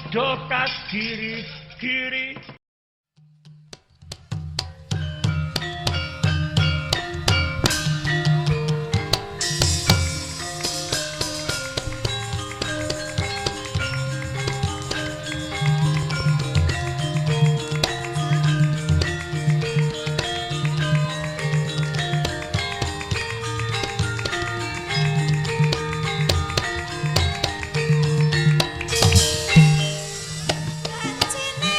padha kagiri-giri. Kancine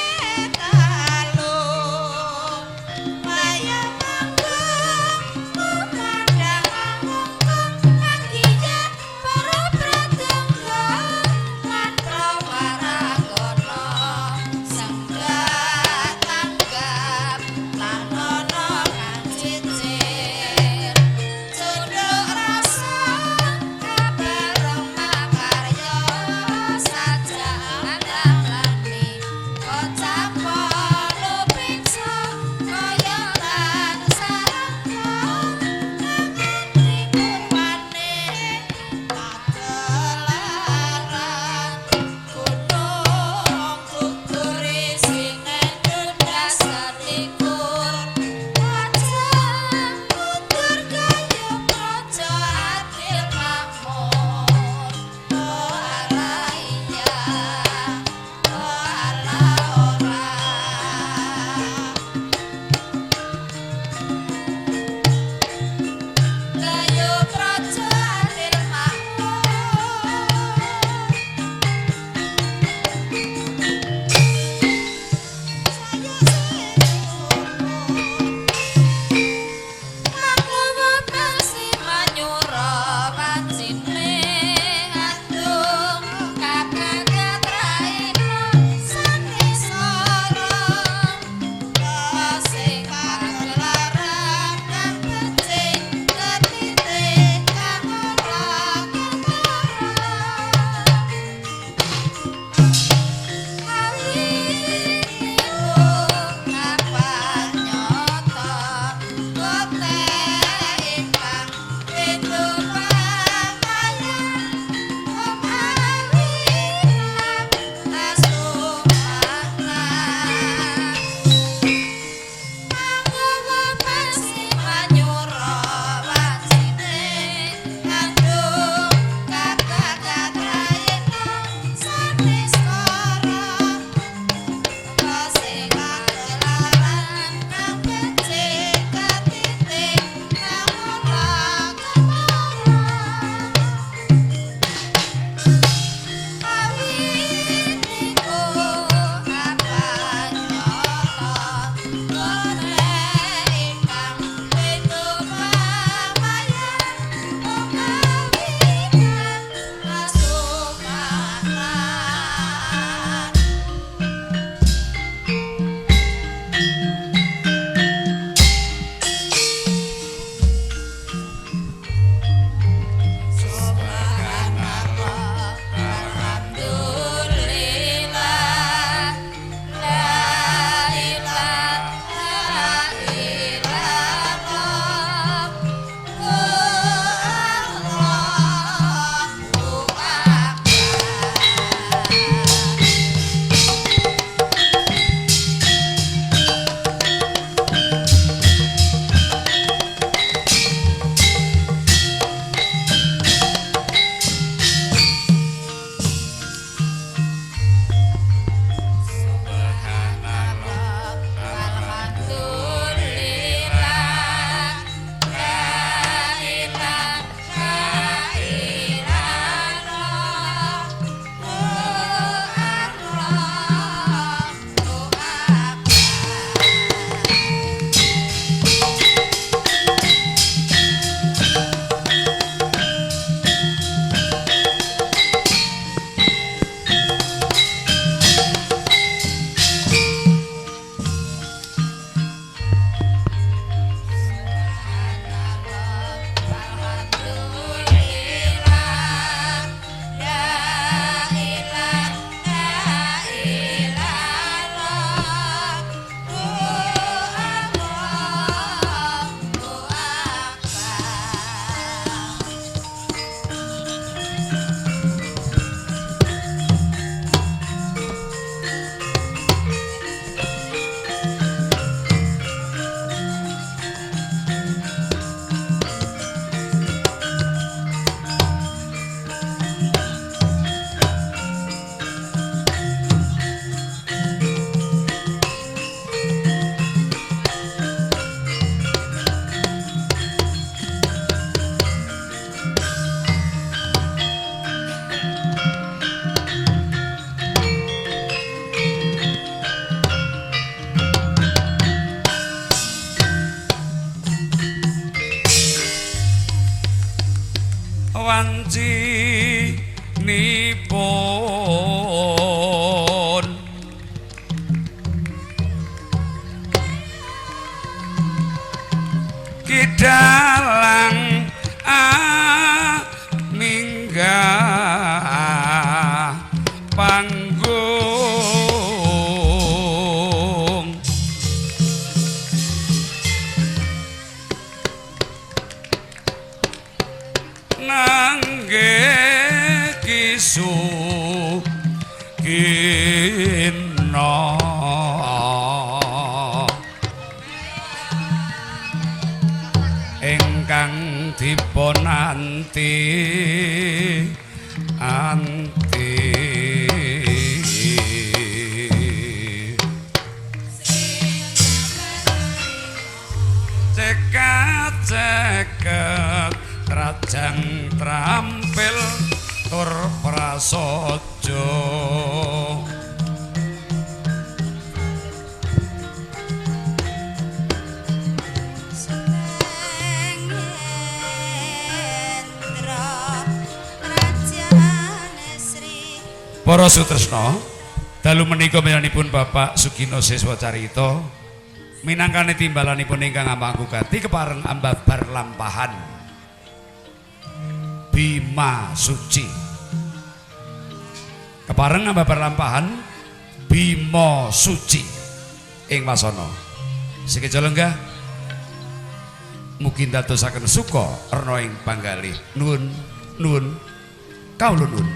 wanci nipun kidalang minggah panggung nangge kisu kino ingkang dipunanti anti ceket krajang trampil tur prasaja para sutresna dalu menika menyanipun Bapak Sugino Siswa Carita minangkane timbalanipun ingkang amangku gati kepareng ambabar lampahan Bima Suci kepareng ambabar lampahan Bima Suci ing wasana sikejala lenggah mugi ndadosaken suka erna ing panggalih nuwun nuwun kawula nuwun.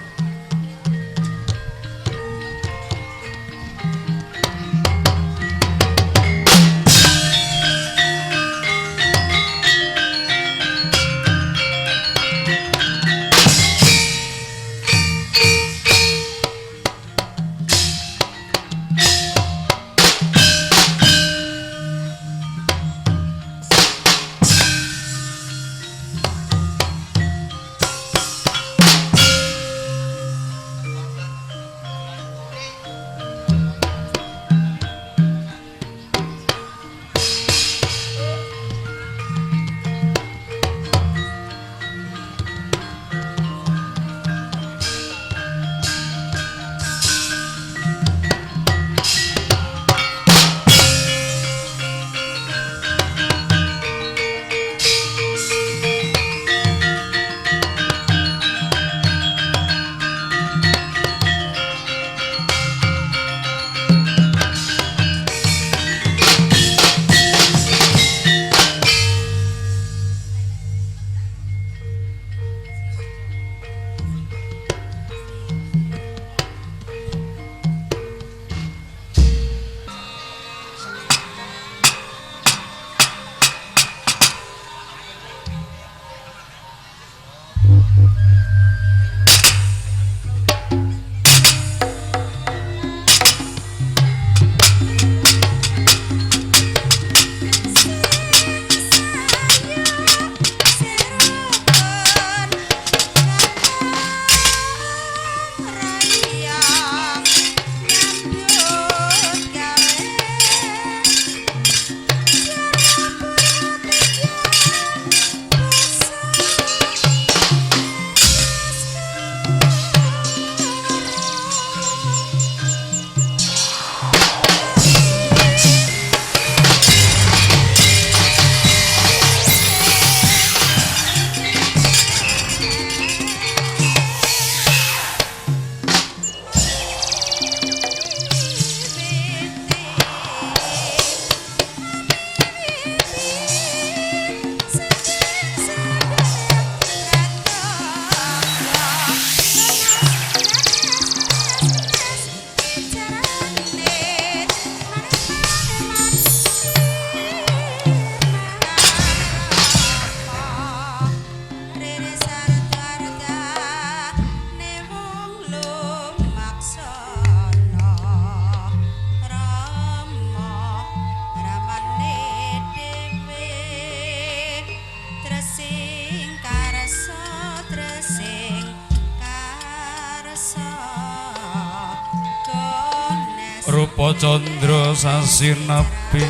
Rupa Candra Sasinapi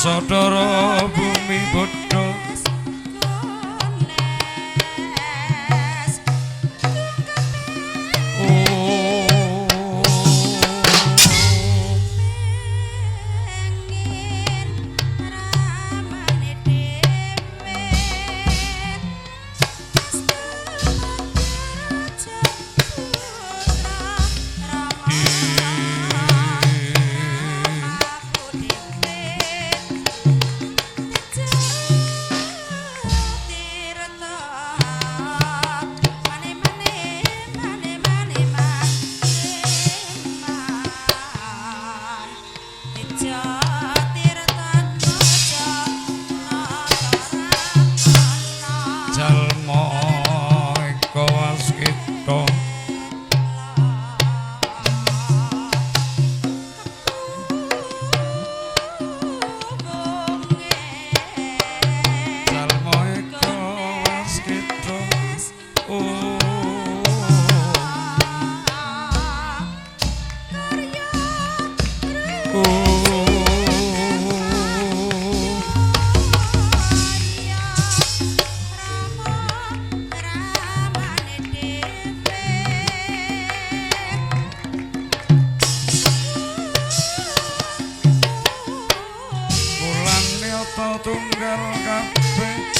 Saudara bumi bodho tunggal kabeh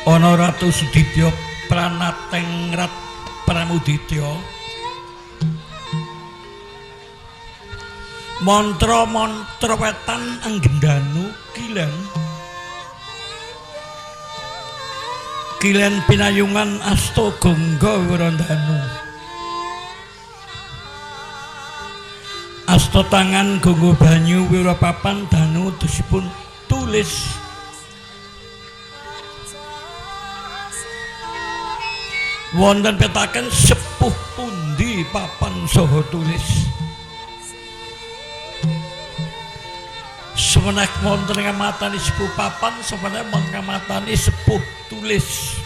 Ana Ratu Sudibya Pranatengrat Pramuditya mantra-mantra wetan anggendanu kilen pinayungan asta gangga wirandanu asta tangan gangga banyu wirapapan danu dusipun tulis wonten petaken sepuh pundi papan saha tulis semenek wonten ngamatani sepuh papan semenek ngamatani sepuh tulis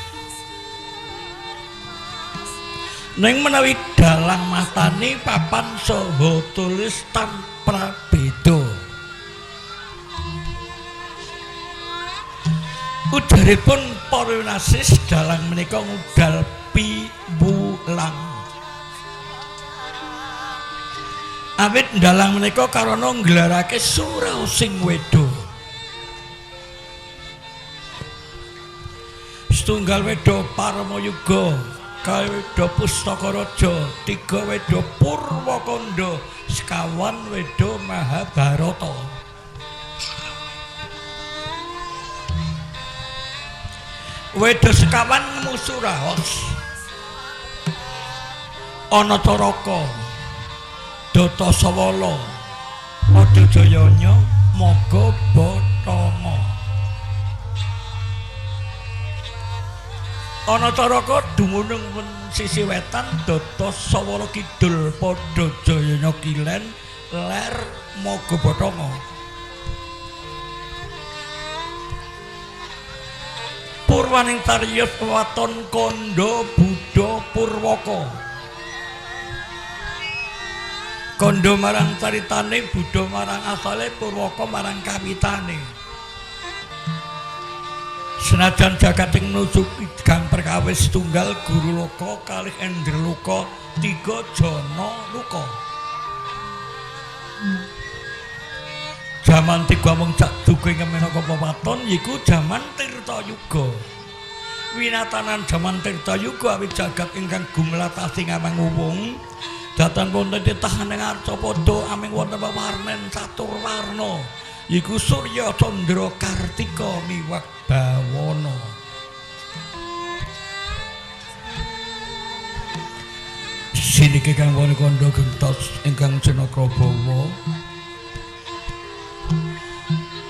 ning menawi dalang matani papan saha tulis tanpa beda ujaripun para winasis dalang menika ngudal piwulang awit dalang menika karana nggelarake surau sing weda setunggal weda Paramayuga kalih weda Pustakaraja tiga weda Purwakanda sekawan weda Mahabharata weda sekawan musuraos ana Caraka Datasawala Padajayanya Maga Batama ana Caraka dumunung sisi wetan Datasawala kidul Padajayanya kilen ler Maga Batama purwaning tariyos waton Kanda Buddha Purwaka Kanda marang caritane Buddha marang asale Purwaka marang kawitane senajan jagating nusuk gang perkawis tunggal Guru Loka kalih Endra Loka tiga Jana Loka jaman tiga mung cak duking menaka pawaton yiku jaman Tirtayuga winatanan jaman Tirtayuga awit jagat ingkang gumlatasi ngamanguwung datan wonten titahaning arcapada aming wonten wewarnen caturwarna yiku Surya Candra Kartika miwak bawana siniki kang wani kandha gentos ingkang Canakrabawa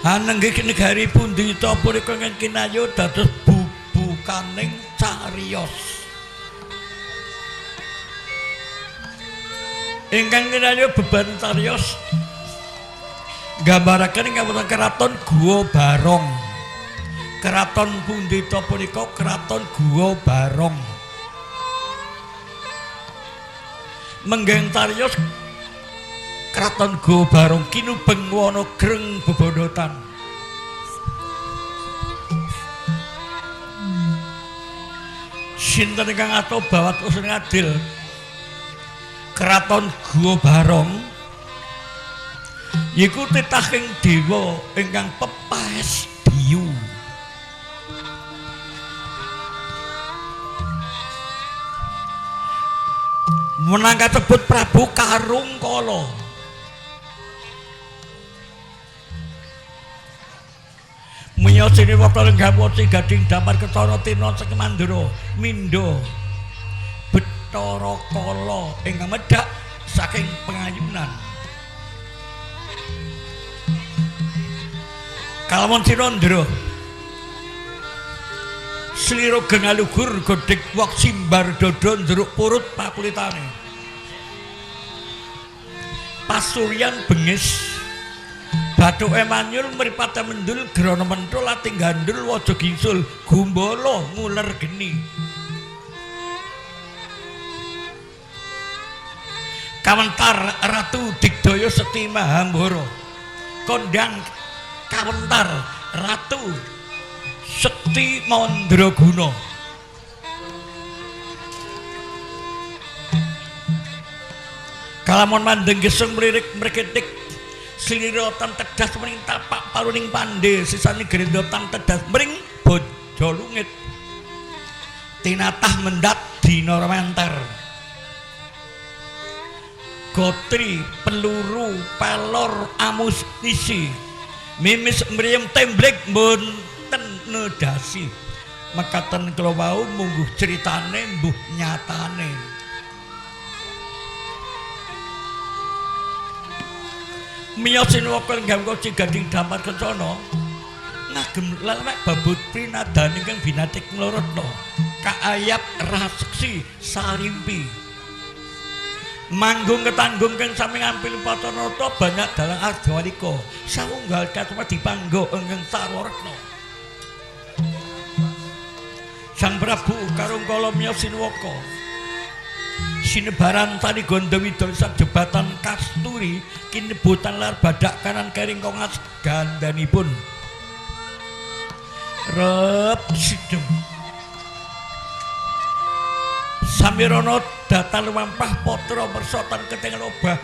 anenggih negari pundi ta punika ingkang kinayo dados bubukaning cariyos ingkang kinayo beban cariyos nggambaraken ingkang wonten keraton Guwa Barong keraton pundi ta punika keraton Guwa Barong menggeng cariyos keraton Guwa Barong kinubeng wana greng bebondotan sinten ingkang ato bawat usun ngadil keraton Guwa Barong yiku titahing dewa ingkang pepaes biyu menang katebut Prabu Karungkala miyosine waktu lenggawati gading damar ketara tina sing mandura mindha Bathara Kala ingkang medhak saking pengayunan kalamun Sinandra slira gengalugur godhek wak simbar dada njeruk purut pakulitane pasuryan bengis bathuke manyul mripate mendul grana menthul ating gandul waja gingsul gumbala nguler geni kawentar Ratu Digdaya Sekti Mahambara kondang kawentar Ratu Sekti Mandraguna kalamun mandeng geseng mlirik mreketik slira tan tedas mring tapak paruning pandhe sisane grenda tan tedas mring baja lungit tinatah mendat dina menter. Gotri, peluru, pelor, amunisi, mimis mriyem temblek mboten nedasi. Mekaten kula wau mungguh critane mbuh nyatane. Miyos Sinwaka nggawé Gading Damar Kencana ngagem lelek babut prinadani kang binatik Nglaratna kaayap raseksi sarimpi. Manggung ketanggung kang sami ngampil Patanata banyak dalang Ardhawalika sawunggal katuma dipanggo ingkang Sarwaretna. Sang Prabu Karungkala miyos Sinwaka sinebaran tani Gondowidaya sak jebatan Kasturi kinebutan lar badak kanan kering kongas gandanipun rep sidem samirana datal wampah patra persotan ketingal obah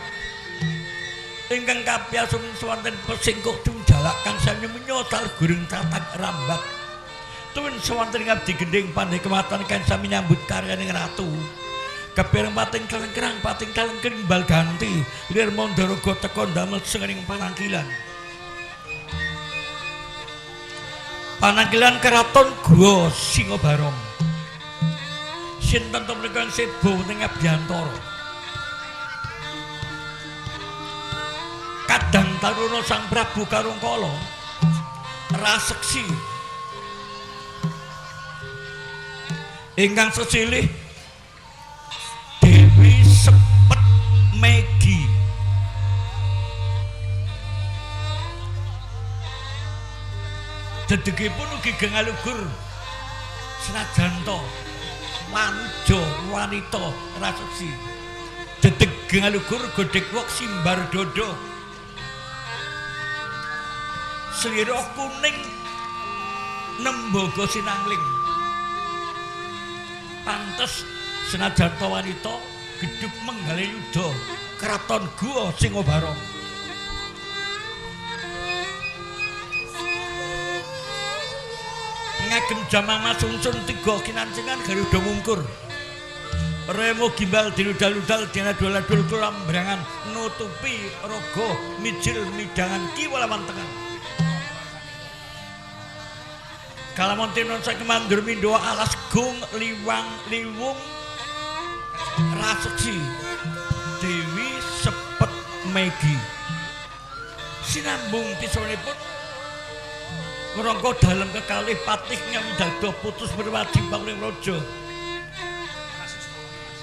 ingkang kapiyasun swanten pesingkuk jalak kang sami menyotal guring tatak rambat tuwin swanten ngabdi gending pandai kematan kang sami nyambut karyaning ratu kepireng pating kalengkerang pating kalengkering bal ganti lir Mandaraga teka ndamel sengering panangkilan keraton Guwa Singobarong sinten to menika sebo ning Abiyantara kadang taruna Sang Prabu Karungkala raseksi ingkang sesilih Dewi Sepet Megi dedegipun ugi gengalugur senajan to manuja wanita raseksi dedeg gengalugur godhek wok simbar dodo slira kuning nembaga sinangling pantes senajan to wanita gedhug menggale yuda kraton Guwa Singobarong ngagem jamama sungsun tiga kinancingan Garuda Mungkur remo gimbal diludal-ludal dinadul-adul kulambrangan nutupi raga mijil midangan kiwalaman tengan kalamun tinon saking mandur mindha alas gung liwang liwung raseksi Dewi Sepet Megi sinambung pisanipun ngrangka dalem kekalih patih nyawidada putus berwadi pangling raja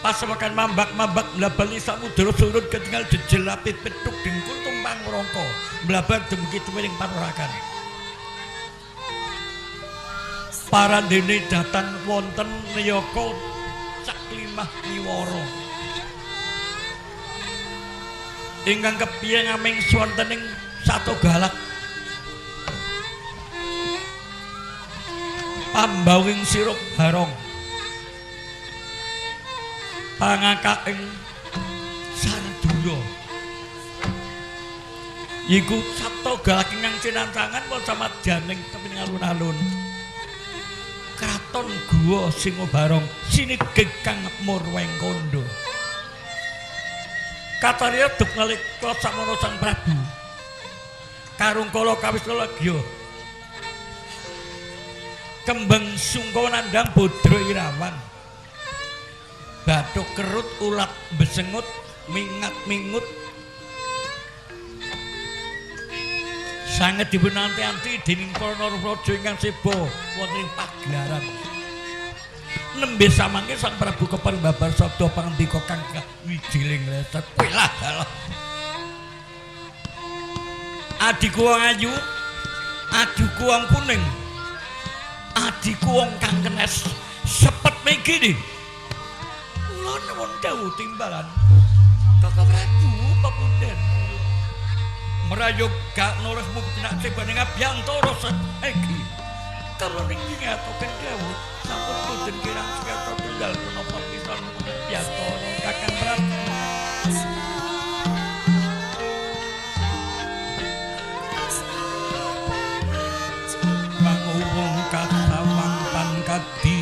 pasewakan mambak-mambak mlabali samudra surut ketingal jejel apit petuk dengkul tumpang ngrangka mlabar dumugi tuwuning panurakan parandene datan wonten niyaka saklimah niwara ingkang kepiye ngaming swontening Satogalak pambawing sirup barong pangakaing Sardura iku Satogalak ingkang cinantangan pun samadyaning teping alun-alun Kraton Guwa Singobarong sinigeg kang murweng kondo katarya duk nalika sakmono Sang Prabu Karungkala kawis lelagya kembang sungkawa nandhang Badra Irawan bathuk kerut ulat besengut mingat-mingut sanget dipunanti-anti dening para narapraja ingkang seba wonten ing pagelaran nembe samangke Sang Prabu keparembabar sabda pangandika kang wijiling leset pilah adiku wong ayu adiku wong kuning adiku wong kang kenes sepet megi kula nuwun dawuh timbalan Kakang Prabu pepunden merayoga nolehmu pinak sebaning Abiyantara saiki karo niki ngatoken dawuh sampun boten kirang sekata tunggal menapa pisan Abiyantara Kakang Prabu manguwung kasawang pankadi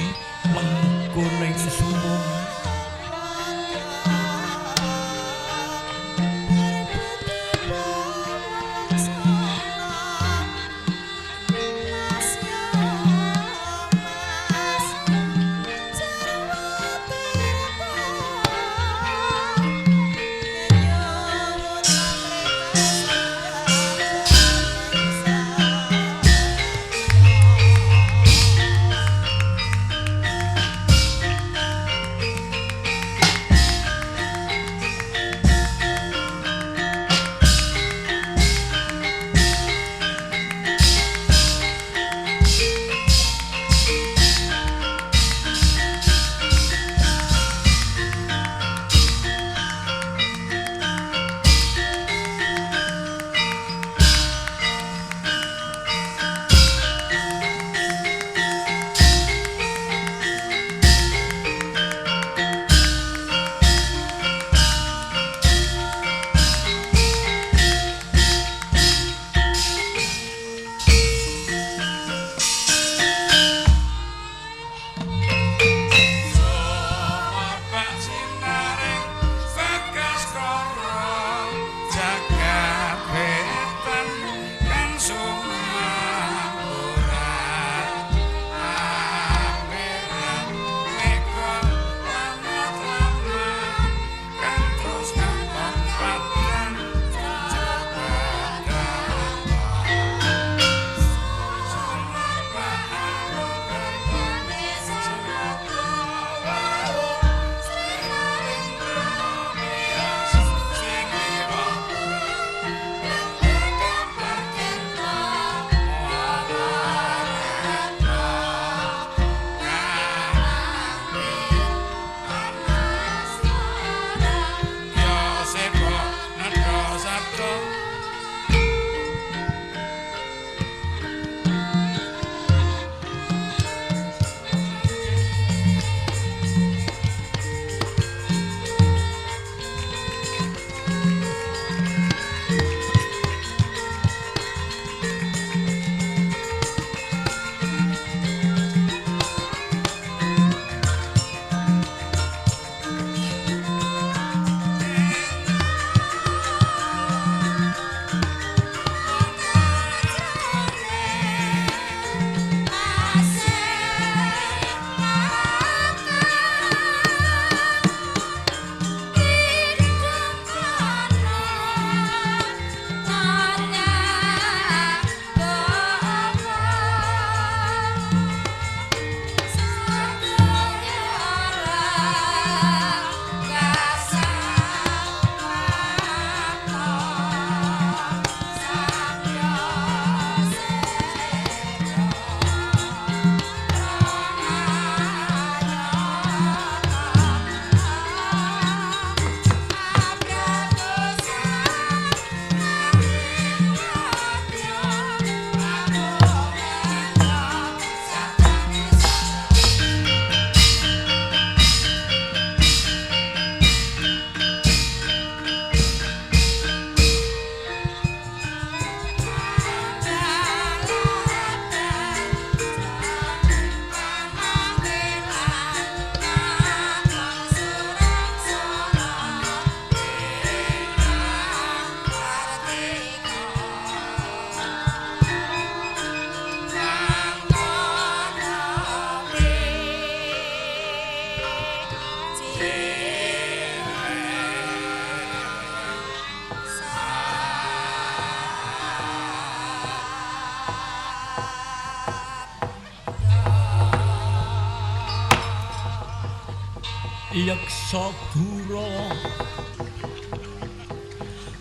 yaksa dura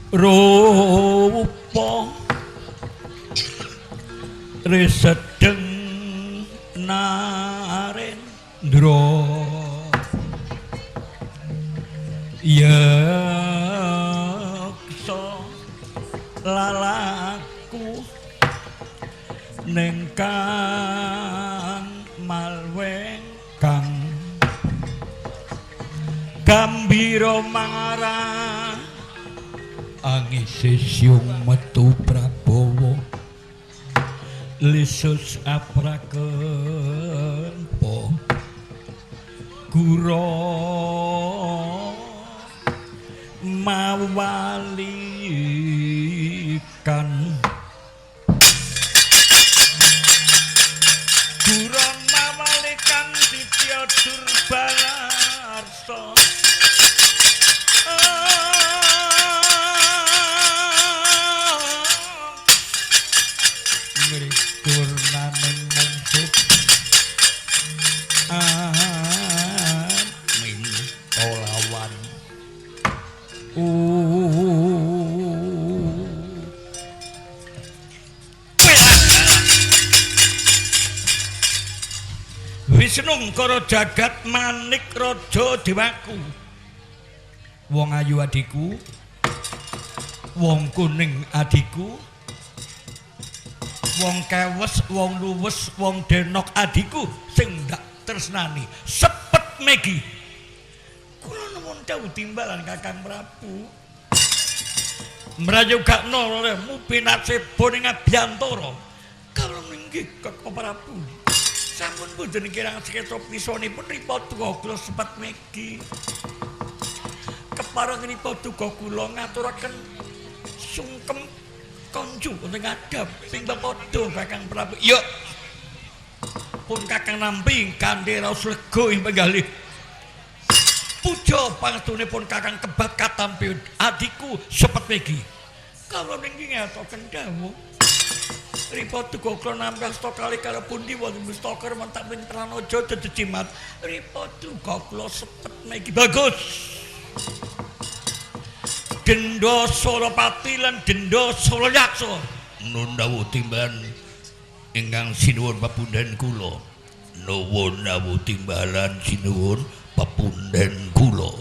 rupa resedeng narendra yaksa lalaku ning kang malweng kang gambira mangarang angise syung metu Prabowo lisus aprakempo gura mawalikan gura mawalikan ditya durbalarsa mrikur naning mungsuh amin olawan Wisnu Ngkara jagat manik raja dewaku wong ayu adiku wong kuning adiku wong kewes wong luwes wong denok adiku sing ndak tresnani sepet megi kula nuwun dawuh timbalan Kakang Prabu mrayogakno lemu pinaseba ning Abyantara kala inggih Kakang Prabu sampun boten kirang sekesa pisonipun Ripaduka kula sepet megi kepareng Ripaduka kula ngaturaken sungkem konju untuk ngadap sing padha Kakang Prabu ya pun Kakang nampi kanthi raos lega ing penggalih puja pangestunipun Kakang Kebat katampi adiku sepet megi kala ninggi ngatoken dawuh Ripaduka kula nampi asta kali kala pundi wonten mustaka mentak min pranaja dadi cimat Ripaduka kula sepet megi bagus Denda Solopati lan Denda Soloyaksa nuwun timbalan ingkang sinuwun papunten kula nuwun dawuh timbalan sinuwun papunten kula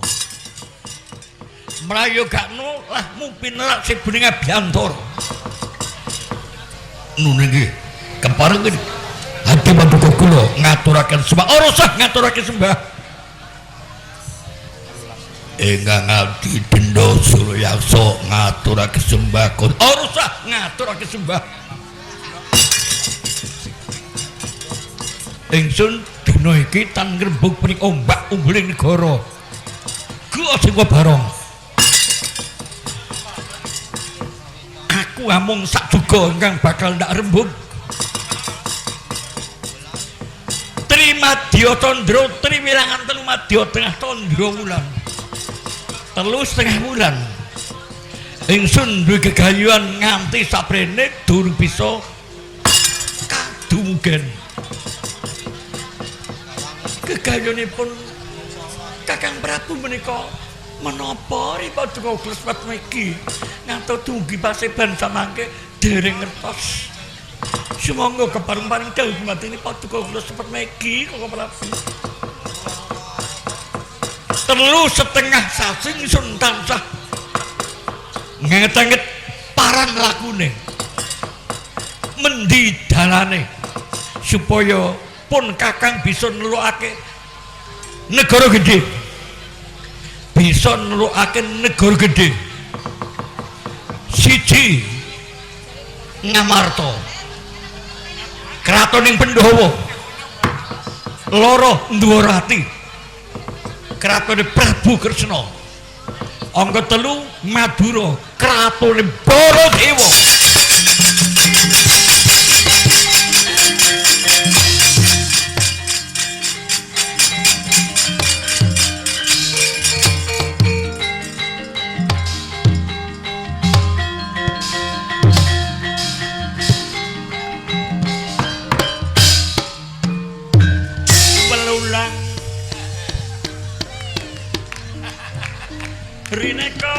mrayogakno lah mupinerak sibuning Abyantara nuwun nggih kepareng hati paduka kula ngaturaken sembah ora usah ngaturaken sembah ingkang abdi Denda Soloyaksa ngaturake sembah ora usah ngaturake sembah ingsun dina iki tan ngrembug pring ombak umbuling negara Guwa Singgo Barong aku amung sak juga ingkang bakal ndak rembug Trimadya Candra Triwilangan telu madya tengah Candra wulan 3,5 bulan ingsun duwe gegayuhan nganti saprene durung bisa kadumugen gegayuhanipun Kakang Prabu menika menapa Ripaduka kula sepet megi ngantos dumugi paseban samangke dereng ngertos sumangga kepareng-paring dawuh dumateng Ripaduka kula sepet megi Kakang Prabu 3,5 sasi ingsun tansah nget-nget paran lakune mendi dalane supaya pun Kakang bisa nelukake negara gedhe bisa nelukake negara gedhe siji Ngamarta kratoning Pandhawa loro Ndwarati kratone Prabu Kresna angka 3 Madura kratone Baladewa rineka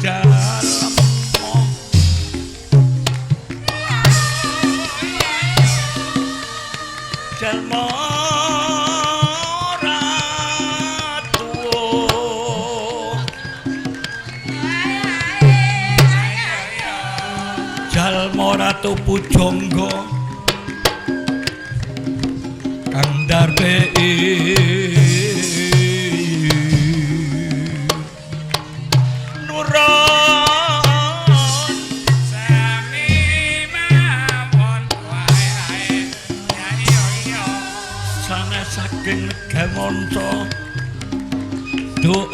jalma jalma Ratu Pujangga kang darbe nuron sami mawon wae ya sanes saking gamonca doen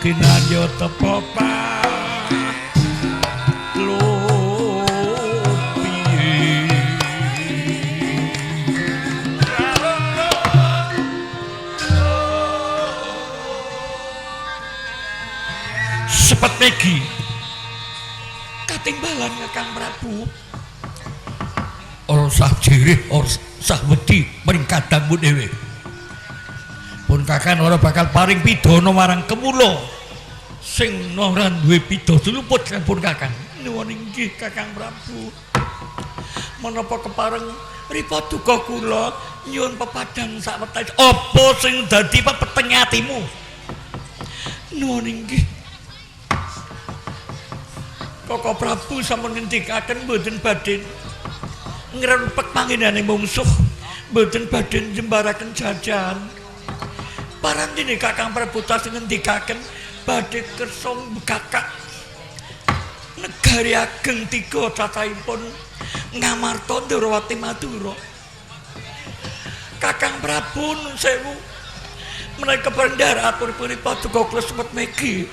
kinarya tepo sepetegi katimbalan Kakang Prabu ora sah jirih ora sah wedi mring kadangmu dhewe pun Kakang ora bakal paring pidana marang kemula sing ora duwe pidana luput kan pun Kakang nuwun inggih Kakang Prabu menapa kepareng ripa duka kula nyuwun pepadang sawetawis apa sing dadi pepeteng atimu nuwun inggih Koko Prabu sampun ngendikaken mboten badhe ngrempek panggenane mungsuh mboten badhe njembaraken jajan parantine Kakang Prabu tas ngendikaken badhe kersa mbekakak negari ageng 3 cacahipun Ngamarta Ndrawati Madura Kakang Prabu nun sewu menawi kependarapun paduka kula sempat megi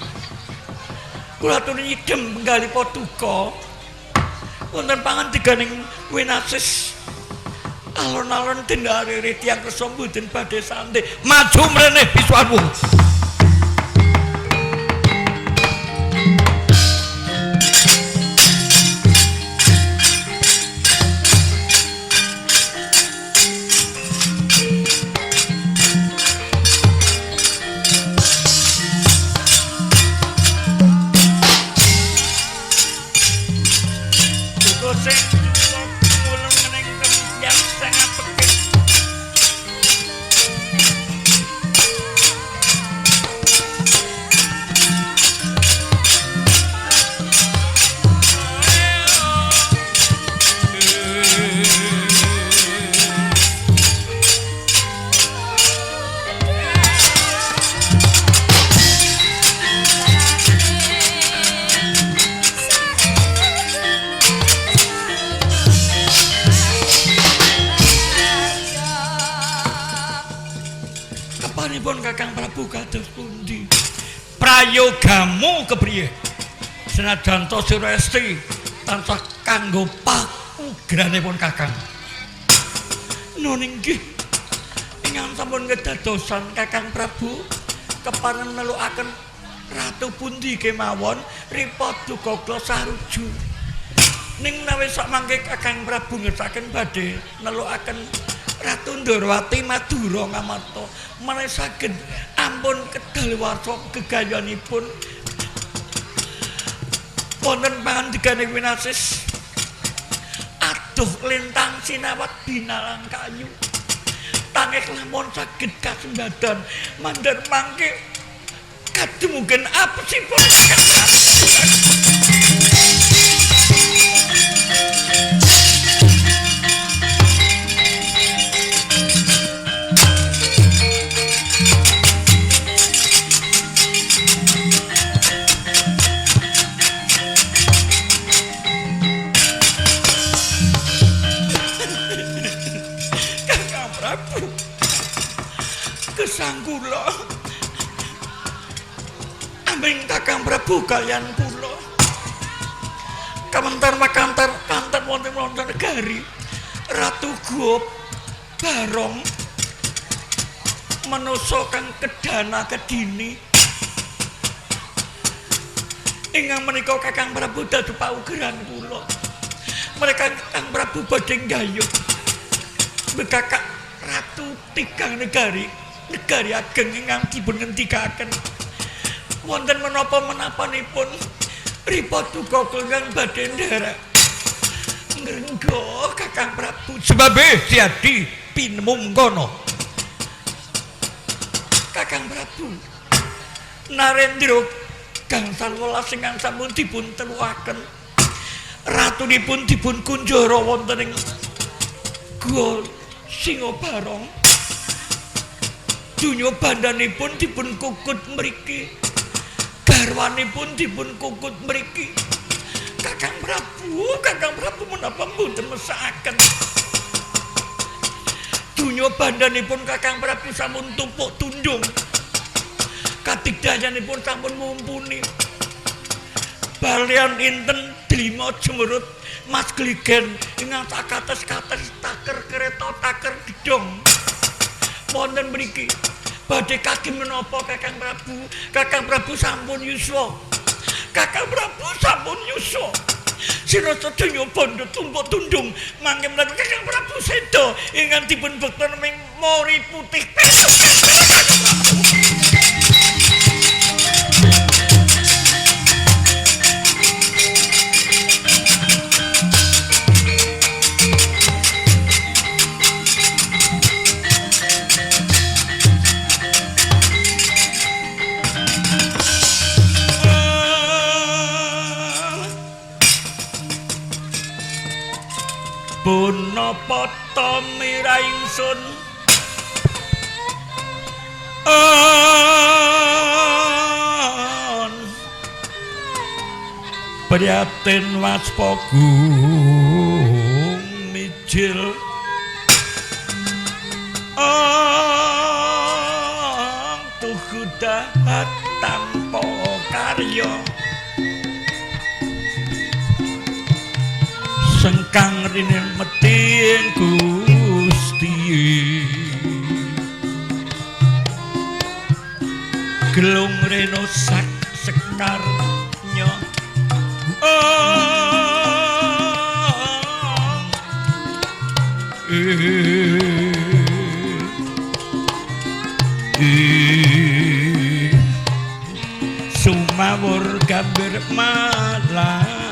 kula aturi idem penggali paduka wonten pangandikaning winasis alon-alon dendharire tiyang kersa mboten badhe santai maju mrene biswamu Kakang Prabu kados pundi prayogamu kepriye senajan to sira esti tansah kanggo paugranipun Kakang nun inggih ingkang sampun kedadosan Kakang Prabu kepareng nelukaken ratu pundi kemawon ripa duka kula saruju ning menawi sak mangke Kakang Prabu ngersaken badhe nelukaken Ratu Ndrawati Madura Ngamarta menawi saged ampun kedaluwarsa gegayanipun wonten pangandikaning winasis aduh lintang sinawat binalang kayu tangek lamun saged kasembadan mandhar mangke kadumugen apesipun gesang kula. Aming Kakang Prabu kaliyan kula. Kawentar makantar kanten wonten negari. Ratu Gup Barong manusa kang kedana kedini. Ingkang menika Kakang Prabu dados paugeran kula. Mereka Kakang Prabu badhe nggayuh bekakak Ratu Tigang Negari ageng ingkang dipun ngendikaken wonten menapa-menapanipun ripa duka kenging badhe nderek ngrengga Kakang Prabu sebabe jadi pinemu mengkono. Kakang Prabu Narendra gangsal welas ingkang sampun dipun teluaken ratunipun dipun kunjara wonten ing Gua Singo Barong. Dunya bandanipun dipun kukut mriki. Garwanipun dipun kukut mriki. Kakang Prabu menapa mboten mesakaken. Dunya bandanipun Kakang Prabu sampun tumpuk tundung. Katigdayanipun sampun mumpuni. Balian inten Dlima Jemurut Mas Gligen ingkang sakates-kates taker kereta taker gedhong wonten mriki badhe kagem menapa Kakang Prabu sampun yuswa. Kakang Prabu sampun yuswa. Sinasa donya bandha tumpuk tundung mangke menawi Kakang Prabu seda ingkang dipun bekten ing Mori Putih Petuk. Punapa ta miraingsun priyatin waspagung mijil tuhu dahat tanpa karya sengkang rene meting Gusti gelung reno sak sekarnya sumawur gambir malati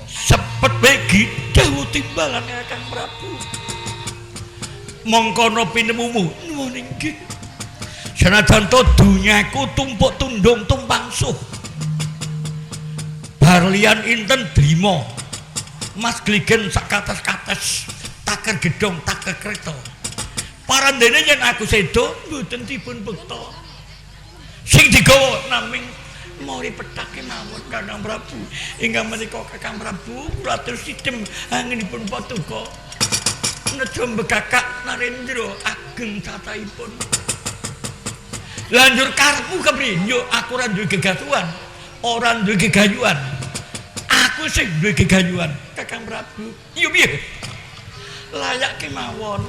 sepet begi dawuh timbalane Kakang Prabu mongkono pinemumu nuwun inggih senajan to dunyaku tumpuk tundung tumpang suh barlian inten Dlima Mas Gligen sakates-kates taker gedhong taker kreta parandene yen aku sedo mboten dipun bekta sing digawa naming Mori petake mawon Kakang Prabu ingkang menika Kakang Prabu kula atur sidhem anginipun paduka nejo mbekakak Narendra ageng cacahipun lanjur karepmu kepriye yo aku ora duwe gegatuhan ora duwe gegayuhan aku sing duwe gegayuhan Kakang Prabu yo piye layak kemawon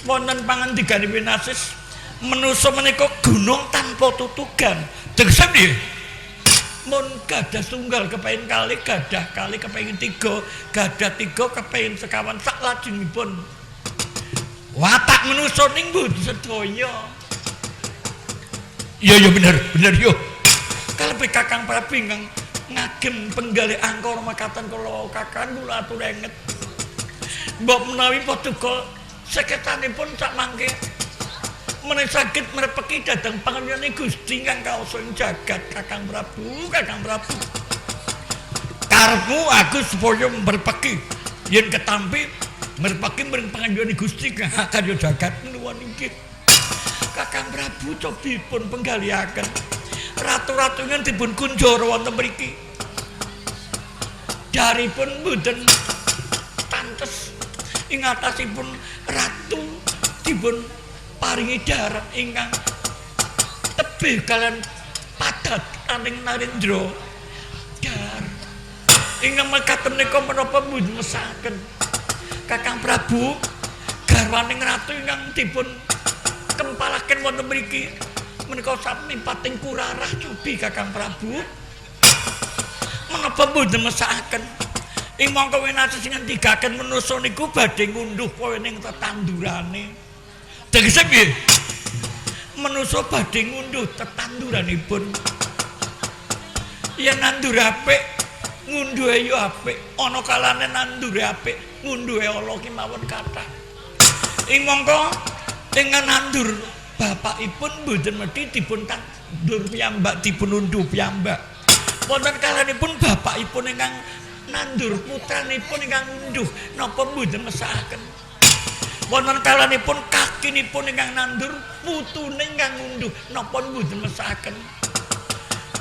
wonten pangandikan Winasis manusa menika gunung tanpa tutugan tegese piye mun gadah tunggal kepengin kali gadah kali kepengin tiga gadah tiga kepengin sekawan sak lajengipun watak manusa ning mboten sedaya iya bener yo kalebet Kakang Prabu ingkang ngagem penggalih angkara makaten kula Kakang kula atur enget mbok menawi paduka seketanipun sak mangke menawi saged mrepeki dhateng pangayoning Gusti ingkang kaosa ing jagat Kakang Prabu karepmu aku supaya mrepeki yen ketampi mrepeki mring pangayoning Gusti ingkang kadya jagat nuwun inggih Kakang Prabu cobipun penggaliaken ratu-ratu ingkang dipun kunjara wonten mriki daripun mboten pantes ing atasipun ratu dipun paringi darat ingkang tebih kalian padat aning Narendra dar ingkang mekaten menika menapa mboten mesaken Kakang Prabu garwaning ratu ingkang dipun kempalaken wonten mriki menika sami pating kurarah cobi Kakang Prabu menapa mboten mesakaken ing mangka winasih sing ngendikaken manusa niku badhe ngunduh wening tetandurane tegese piye manusa badhe ngunduh tetanduranipun yen nandur apik ngunduhe yo apik ana kalane nandure apik ngunduhe ala kemawon kathah ing mangka dengan nandur bapakipun mboten mesti dipun tandur piyambak dipun unduh piyambak wonten kalanipun bapakipun ingkang nandur putranipun ingkang unduh napa mboten mesakaken wonten kalanipun kakinipun ingkang nandur putune ingkang unduh napa mboten mesakaken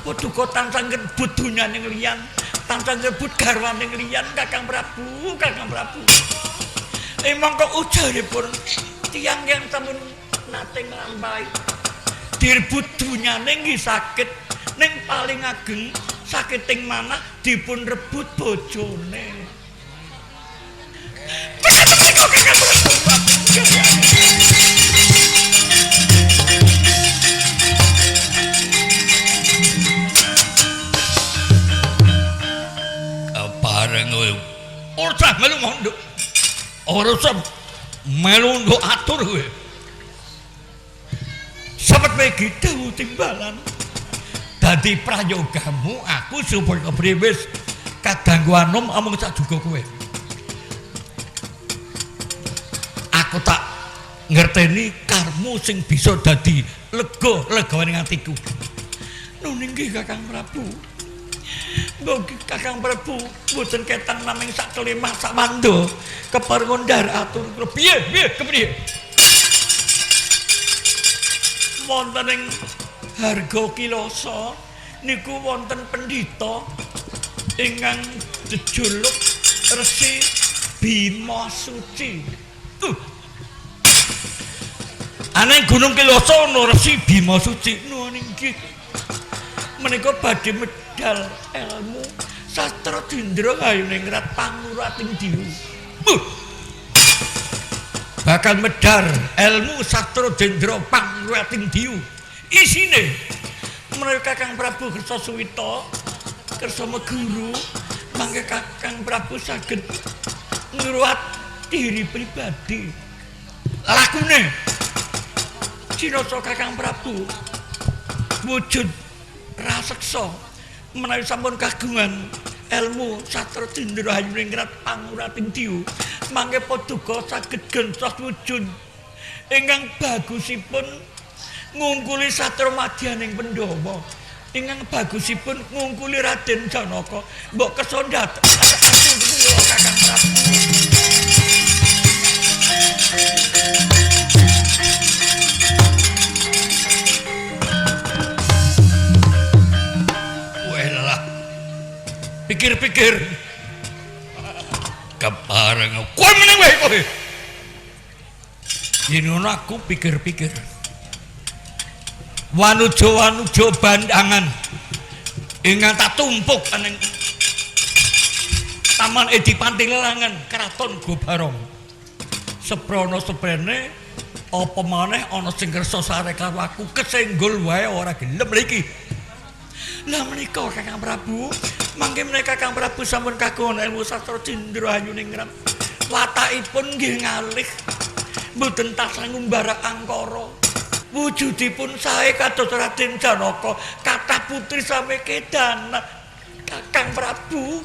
paduka tansah ngebut donyaning liyan tansah ngebut garwaning liyan Kakang Prabu mangka ujaripun tiyang yang sampun nate nglampahi direbut dunyane nggih saged ning paling ageng sakiting manah dipun rebut bojone kepareng ora usah melu mondok ora usah melu nduk atur kowe sampeyan megi dawuh timbalan dadi prayogamu aku supaya kepriwis kadangku anom amung sak juga kowe aku tak ngerteni karmu sing bisa dadi lega-legawane atiku nuning nggih Kakang Prabu Bogi Kakang Prabu mboten ketang naming sak kelimah sak mando keparengon ndar atur kula piye kepriye wonten ing Harga Kilasa niku wonten pendhita ingkang jejuluk Resi Bima Suci ana Gunung Kilasa ana Resi Bima Suci nuwun inggih menika badhe medal ilmu sastra Dendra Ngayuningrat Pangurating Diwu bakal medal ilmu sastra Dendra Pangurating Diwu isine menika Kakang Prabu Kertasuwita kersa meguru mangke Kakang Prabu saged ngruwat diri pribadi lakune cinasa Kakang Prabu wujud raseksa menawi sampun kagungan ilmu sastra Dendra Ngayuningrat Pangurating Diwu mangke paduka saged gentos wujud ingkang bagusipun ngungkuli satra madyaning Pandhawa ingkang bagusipun ngungkuli Raden Janaka mbok kersa ndadak kula Kakang Prabu welah pikir-pikir kepareng kowe meneng wae kowe yen ngono aku pikir-pikir wanuja bandangan ingkang tak tumpuk aning Taman Edi Pantilelangan Kraton Gobarong seprono seprene apa maneh ana sing kersa sare karo aku kesenggol wae ora gelem mriki lah menika Kakang Prabu mangke menika Kakang Prabu sampun kagungan ilmu sastra Dendra Ngayuningrat watakipun nggih ngalih mboten tasah ngumbara angkara wujudipun sae kados Raden Janaka kathah putri sami kedanan Kakang Prabu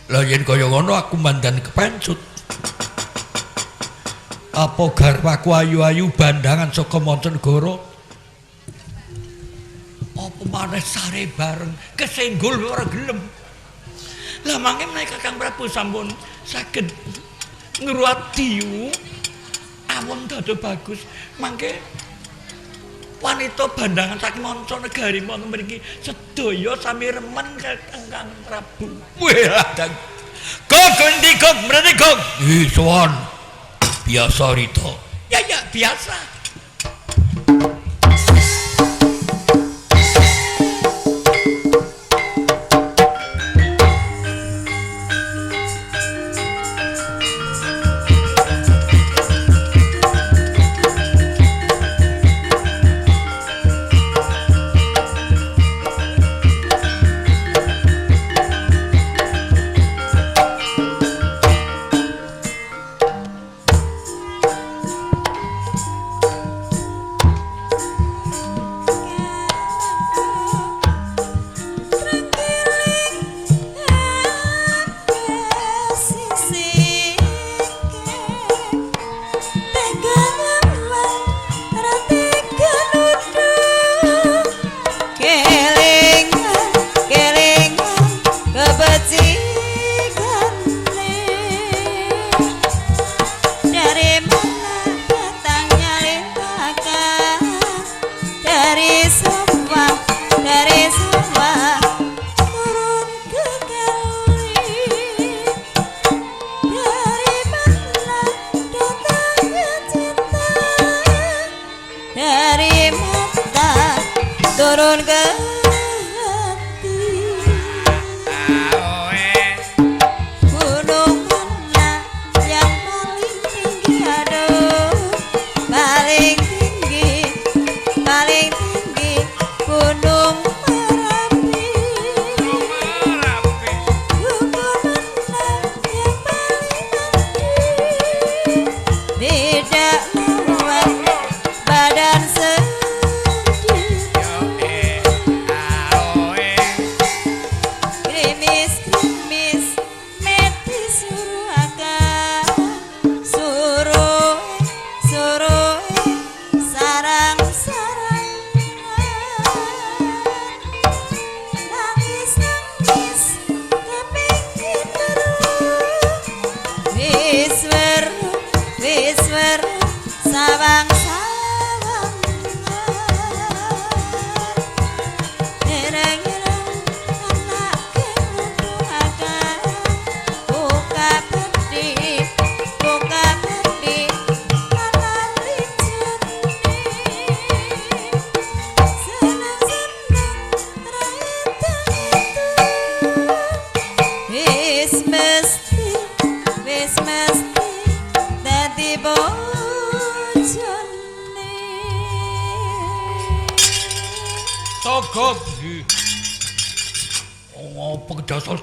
lah yen kaya ngono aku mandan kepencut apa garwaku ayu-ayu bandangan saka Mancanegara apa maneh sare bareng kesenggol ora gelem lah mangke menawi Kakang Prabu sampun saged ngruwat diwu awon dada bagus mangke wanita bandangan saking manca negari wonten mriki sedaya sami remen Kakang Prabu. Wah, kok endi kok mrene kok? Sowan. Biasa Rita. Ya biasa.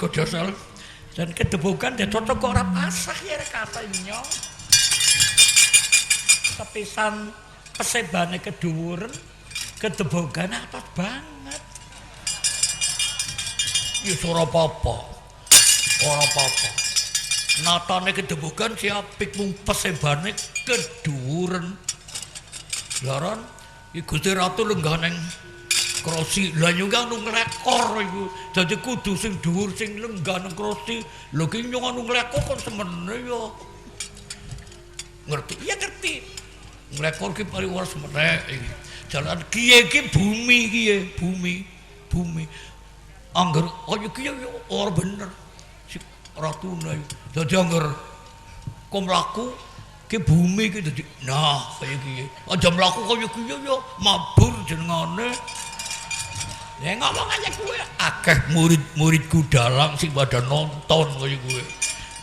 Kedasal dan kedebukan dia cocok kok ora pasah ya katanya sepisan pesebane keduwuren kedebukan atas banget ya ora apa-apa natane kedebukan siapik mung pesebane keduwuren laran iku Gusti Ratu lenggah krosi lah juga anu nglekor iku dadi kudu sing dhuwur sing lenggah nang krosi lho ki nyong anu nglekor kon semene ya ngerti ya ngerti nglekor ki pariwara semene iki jalan kiye ki bumi angger kaya ki ya ora bener si ratune dadi angger kok mlaku ki bumi ki dadi nah kaya ki aja mlaku kaya ki ya mabur jenengane. Ya ngomong aja gue akeh murid-muridku dalang sing pada nonton kaya gue.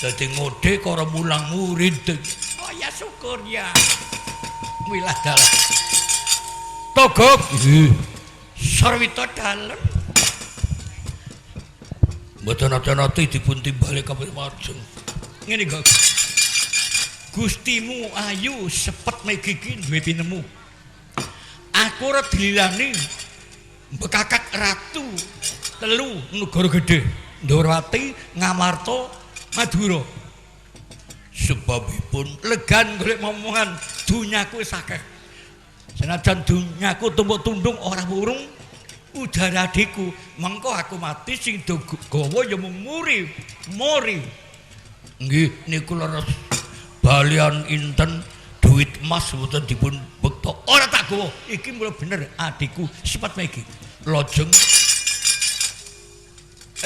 Dadi ngode karo mulang murid. Oh ya syukur ya. Wilah dalang. Togok. Sarwita dalem. Mboten ati-ati dipun timbali kabeh marjeng. Ngene kok. Gustimu ayu sepet megiki duwe pinemu. Aku ora dililani bekakak ratu telu negara gede Ndorowati Ngamarta Madura sebabipun legan golek momongan dunyaku wis akeh senajan dunyaku tumpuk tundung ora wurung udara adikku mengko aku mati sing gawa ya mung mori nggih niku leres balian inten duit emas mboten dipun bekta. Ora tak gawa. Iki mula bener adikku sifat iki. Lajeng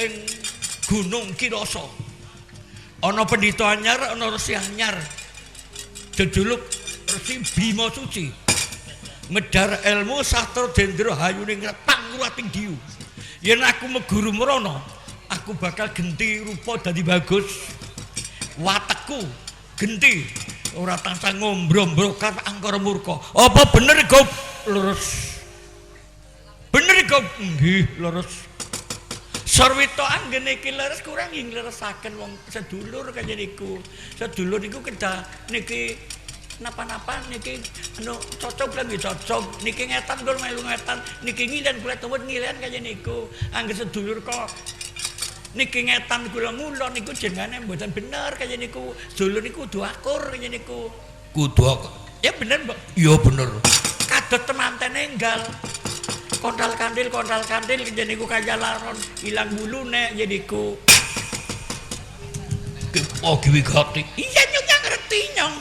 ing Gunung Kirasa ana pendhita anyar, ana resi anyar. Jejuluk Resi Bima Suci. Medhar ilmu sastra dendra hayuning pangurating diyu. Yen aku meguru mrana, aku bakal genti rupa dadi bagus. Watekku genti ora tansah ngombro-mbrokan angkara murka. Apa bener, Gop? Leres. Bener, Gop? Nggih, leres. Sarwita anggene iki leres kurang ing leresaken wong sedulur kaya niku. Sedulur niku kedah niki napa-napa niki anu cocok lan cocok. Niki ngetan kula melu ngetan, niki ngilen kula tuwet ngilen kaya niku. Angger sedulur kok niki ngetan kula ngulon niku jenengane mboten bener kaya niku. Sedulur niku kudu akur kaya niku. Kudu akur. Ya bener, Mbak. Ya bener. Kadot temantene enggal. Kondal-kandil kaya niku kaya laron ilang bulune ya niku. Oh kiwi gati. Iya nyonya ngerti nyong.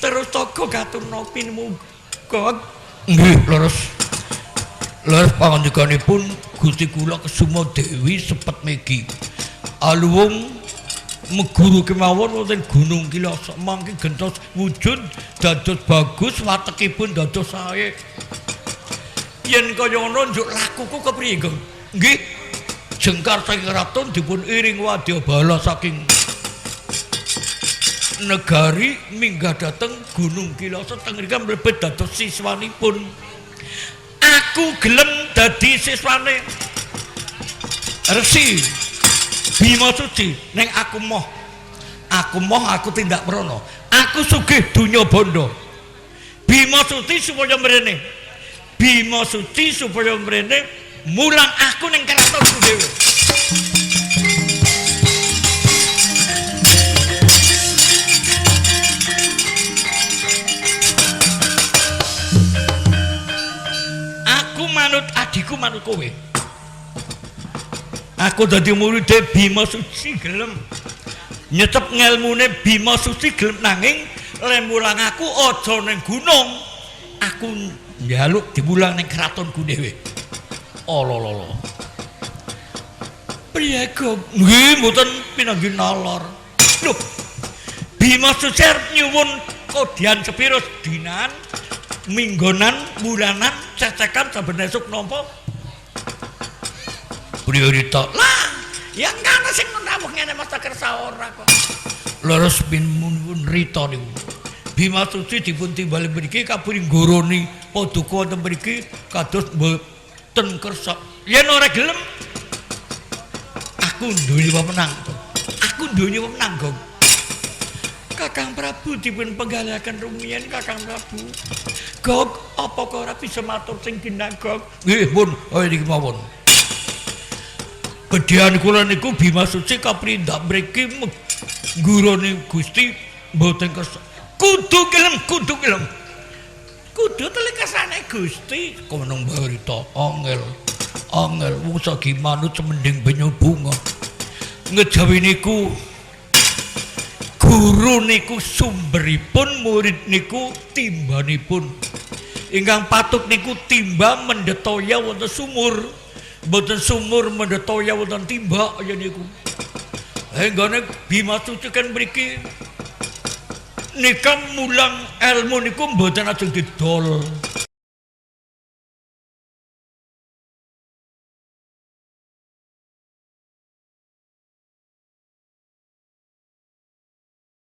Terus toko gaturna pinmu Gog. Nggih, leres. Leres pangandikanipun Gusti kula Kesuma Dewi sepet megi. Aluwung meguru kemawon wonten Gunung Kilasa mangke gentos wujud dados bagus watekipun dados sae. Yen kaya ngono njuk lakuku kepriye, Gong? Nggih. Jengkar saking ratun dipun iring wadya bala saking negari minggah dhateng Gunung Kilasa teng mriki mlebet dados siswanipun. Aku gelem dadi siswane Resi Bima Suci ning aku moh aku tindak mrono. Aku sugih donya bondo. Bima Suci supaya mrene. Bima Suci supaya mrene mulang aku ning keratonku dhewe. Aku manut adikku manut kowe. Aku dadi murid Bima Suci gelem nyetep ngelmune Bima Suci gelem nanging lemulang aku aja ning gunung. Aku njaluk dimulang ning keratonku dhewe. Olololo. Priye, Gong? Nggih, mboten pinanggih nalor. Lho. Bima Suci nyuwun kodyan sepiro dinan, minggonan, bulanan, cecekan saben esuk napa? Priorita. Lah, yang kana sing nawuh ngene Mas Kersa ora kok. Leres pun rita niku. Bima Suci dipun timbali mriki kapuring nggoroni paduka wonten mriki kados mboten kersa. Yen ora gelem aku nduweni pemenang. Aku nduweni pemenang, Gong. Kakang Prabu dipun penggalakan rumiyin Kakang Prabu. Gog, apa kok ora bisa matur sing ginagog? Nggih, pun, niki mawon. Bedhian kula niku Bima Suci kaprindak mriki ngguroni Gusti mboten kersa. Kudu gelem. Kudu telikasane Gusti. Komenong barita angel wong sagi manut semending banyu bunga. Ngejawi niku guru niku sumberipun, murid niku timbanipun. Ingkang patut niku timba mendetoya wonten sumur. Mboten sumur mendetoya wonten timba ya niku. Enggane Bima Suci kan mriki nika mulang ilmu niku mboten ajeng didol.